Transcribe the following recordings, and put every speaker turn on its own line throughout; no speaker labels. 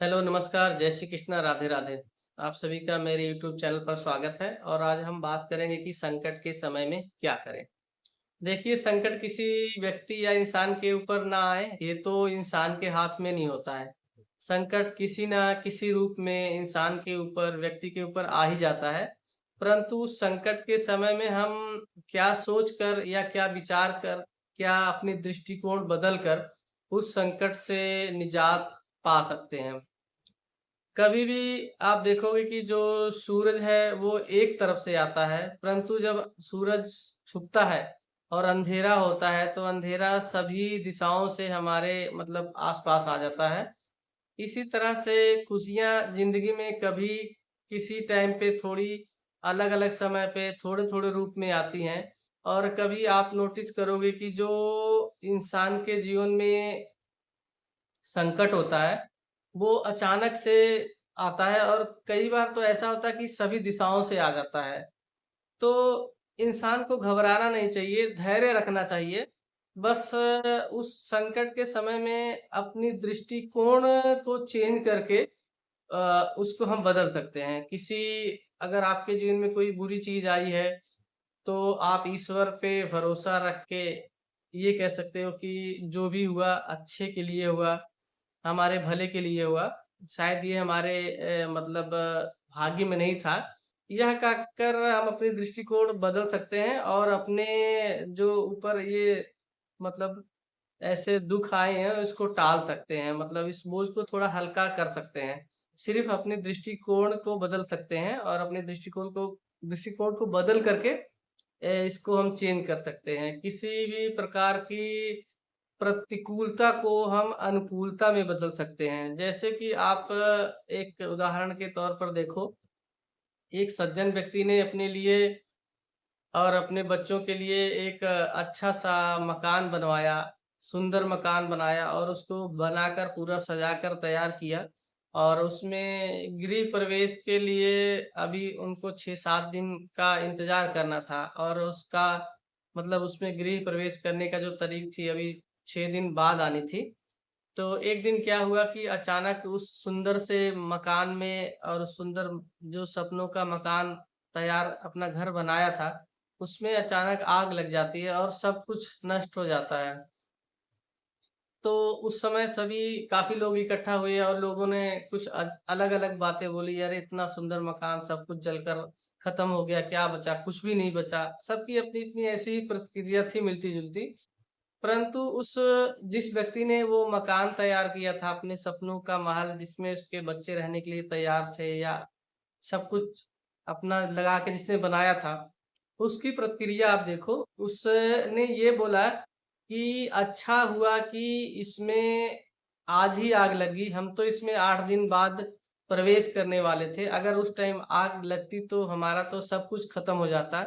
Hello, नमस्कार, जय श्री कृष्णा, राधे राधे। आप सभी का मेरे यूट्यूब चैनल पर स्वागत है और आज हम बात करेंगे कि संकट के समय में क्या करें। देखिए, संकट किसी व्यक्ति या इंसान के ऊपर ना आए, ये तो इंसान के हाथ में नहीं होता है। संकट किसी ना किसी रूप में इंसान के ऊपर, व्यक्ति के ऊपर आ ही जाता है। परंतु उस संकट के समय में हम क्या सोच कर या क्या विचार कर, क्या अपनी दृष्टिकोण बदल कर उस संकट से निजात पा सकते हैं। कभी भी आप देखोगे कि जो सूरज है वो एक तरफ से आता है, परंतु जब सूरज छुपता है और अंधेरा होता है तो अंधेरा सभी दिशाओं से हमारे मतलब आसपास आ जाता है। इसी तरह से खुशियाँ ज़िंदगी में कभी किसी टाइम पे थोड़ी अलग-अलग समय पे थोड़े-थोड़े रूप में आती हैं और कभी आप नोटिस करोगे कि जो इंसान के जीवन में संकट होता है, वो अचानक से आता है और कई बार तो ऐसा होता है कि सभी दिशाओं से आ जाता है। तो इंसान को घबराना नहीं चाहिए, धैर्य रखना चाहिए। बस उस संकट के समय में अपनी दृष्टिकोण को चेंज करके उसको हम बदल सकते हैं। अगर आपके जीवन में कोई बुरी चीज़ आई है, तो आप ईश्वर पे भरोसा रख के ये कह सकते हो कि जो भी हुआ अच्छे के लिए हुआ। हमारे भले के लिए हुआ। शायद ये हमारे भाग्य में नहीं था। यह कहकर हम अपनी दृष्टिकोण बदल सकते हैं और अपने जो ऊपर ये मतलब ऐसे दुःख आए हैं, इसको टाल सकते हैं। मतलब इस बोझ को थोड़ा हल्का कर सकते हैं। सिर्फ़ अपने दृष्टिकोण को बदल सकते हैं और अपने दृष्टिकोण को बदल करके इसको हम चेंज कर सकते हैं। किसी भी प्रकार की प्रतिकूलता को हम अनुकूलता में बदल सकते हैं। जैसे कि आप एक उदाहरण के तौर पर देखो, एक सज्जन व्यक्ति ने अपने लिए और अपने बच्चों के लिए एक अच्छा-सा मकान बनवाया, सुंदर मकान बनाया और उसको बनाकर पूरा सजाकर तैयार किया और उसमें गृह प्रवेश के लिए अभी उनको 6-7 दिन का इंतज़ार करना था और उसका मतलब उसमें गृह प्रवेश करने का जो तारीख थी अभी 6 दिन बाद आनी थी। तो एक दिन क्या हुआ कि अचानक उस सुंदर से मकान में और उस सुंदर जो सपनों का मकान तैयार अपना घर बनाया था, उसमें अचानक आग लग जाती है और सब कुछ नष्ट हो जाता है। तो उस समय सभी काफ़ी लोग इकट्ठा हुए और लोगों ने कुछ अलग-अलग बातें बोली, "अरे! इतना सुंदर मकान सब कुछ जलकर खत्म हो गया, क्या बचा? कुछ भी नहीं बचा।" सबकी अपनी-अपनी ऐसी ही प्रतिक्रिया थी मिलती-जुलती। परंतु उस जिस व्यक्ति ने वो मकान तैयार किया था, अपने सपनों का महल जिसमें उसके बच्चे रहने के लिए तैयार थे या सब कुछ अपना लगा के जिसने बनाया था, उसकी प्रतिक्रिया आप देखो, उसने ये बोला कि अच्छा हुआ कि इसमें आज ही आग लगी, हम तो इसमें 8 दिन बाद प्रवेश करने वाले थे। अगर उस टाइम आग लगती तो हमारा तो सब कुछ खत्म हो जाता।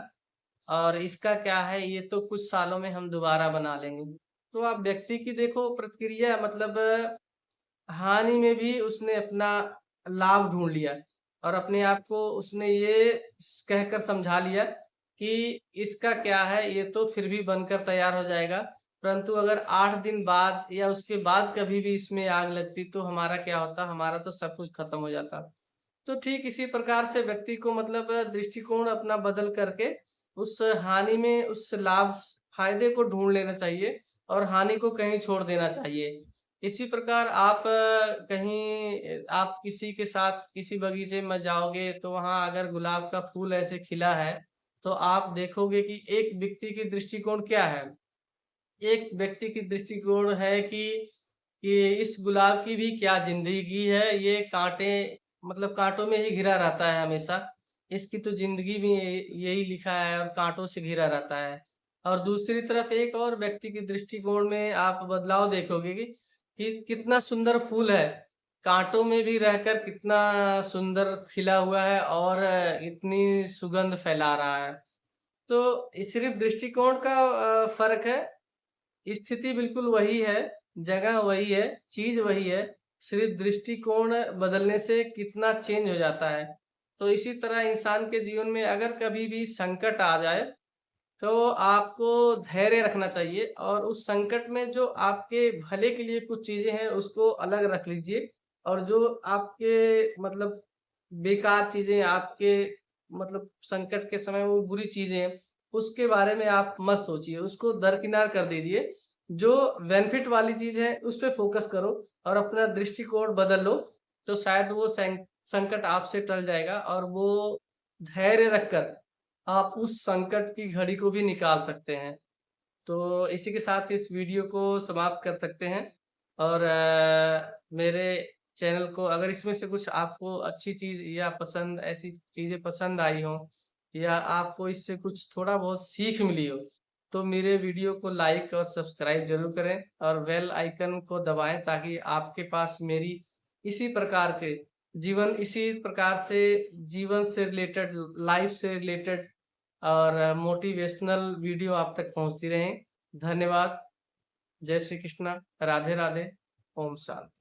और इसका क्या है, ये तो कुछ सालों में हम दोबारा बना लेंगे। तो आप व्यक्ति की देखो प्रतिक्रिया मतलब हानि में भी उसने अपना लाभ ढूँढ लिया और अपने आप को उसने ये कहकर समझा लिया कि इसका क्या है, ये तो फिर भी बनकर तैयार हो जाएगा। परंतु अगर 8 दिन बाद या उसके बाद कभी भी इसमें आग लगती तो हमारा क्या होता? हमारा तो सब कुछ खत्म हो जाता। तो ठीक इसी प्रकार से व्यक्ति को मतलब दृष्टिकोण अपना बदल करके उस हानि में उस लाभ फायदे को ढूँढ लेना चाहिए और हानि को कहीं छोड़ देना चाहिए। इसी प्रकार आप आप किसी के साथ किसी बगीचे में जाओगे तो वहाँ अगर गुलाब का फूल ऐसे खिला है, तो आप देखोगे कि एक व्यक्ति की दृष्टिकोण क्या है? एक व्यक्ति की दृष्टिकोण है कि इस गुलाब की भी क्या ज़िंदगी है, ये काँटे मतलब काँटों में ही घिरा रहता है हमेशा। इसकी तो ज़िंदगी भी यही लिखा है और काँटों से घिरा रहता है। और दूसरी तरफ एक और व्यक्ति की दृष्टिकोण में आप बदलाव देखोगे कि कितना सुंदर फूल है, काँटों में भी रहकर कितना सुंदर खिला हुआ है और इतनी सुगंध फैला रहा है। तो ये सिर्फ़ दृष्टिकोण का फ़र्क है। स्थिति बिल्कुल वही है, जगह वही है, चीज़ वही है, सिर्फ़ दृष्टिकोण बदलने से कितना चेंज हो जाता है। तो इसी तरह इंसान के जीवन में अगर कभी भी संकट आ जाए, तो आपको धैर्य रखना चाहिए और उस संकट में जो आपके भले के लिए कुछ चीज़ें हैं, उसको अलग रख लीजिए और जो आपके मतलब बेकार चीजें आपके मतलब संकट के समय वो बुरी चीजें हैं, उसके बारे में आप मत सोचिए, उसको दरकिनार कर दीजिए। जो बेनिफिट वाली चीज है उस पे फोकस करो और अपना दृष्टिकोण बदल लो, तो शायद वो संकट आपसे टल जाएगा और वो धैर्य रखकर आप उस संकट की घड़ी को भी निकाल सकते हैं। तो इसी के साथ इस वीडियो को समाप्त कर सकते हैं और मेरे चैनल को अगर इसमें से कुछ आपको अच्छी चीज़ या पसंद ऐसी चीज़ें पसंद आई हों या आपको इससे कुछ थोड़ा बहुत सीख मिली हो, तो मेरे वीडियो को लाइक और सब्सक्राइब ज़रूर करें और बेल आइकन को दबाएँ ताकि आपके पास मेरी इसी प्रकार के इसी प्रकार से जीवन से रिलेटेड, लाइफ से रिलेटेड और मोटिवेशनल वीडियो आप तक पहुँचती रहें। धन्यवाद। जय श्री कृष्णा। राधे राधे। ओम शांति।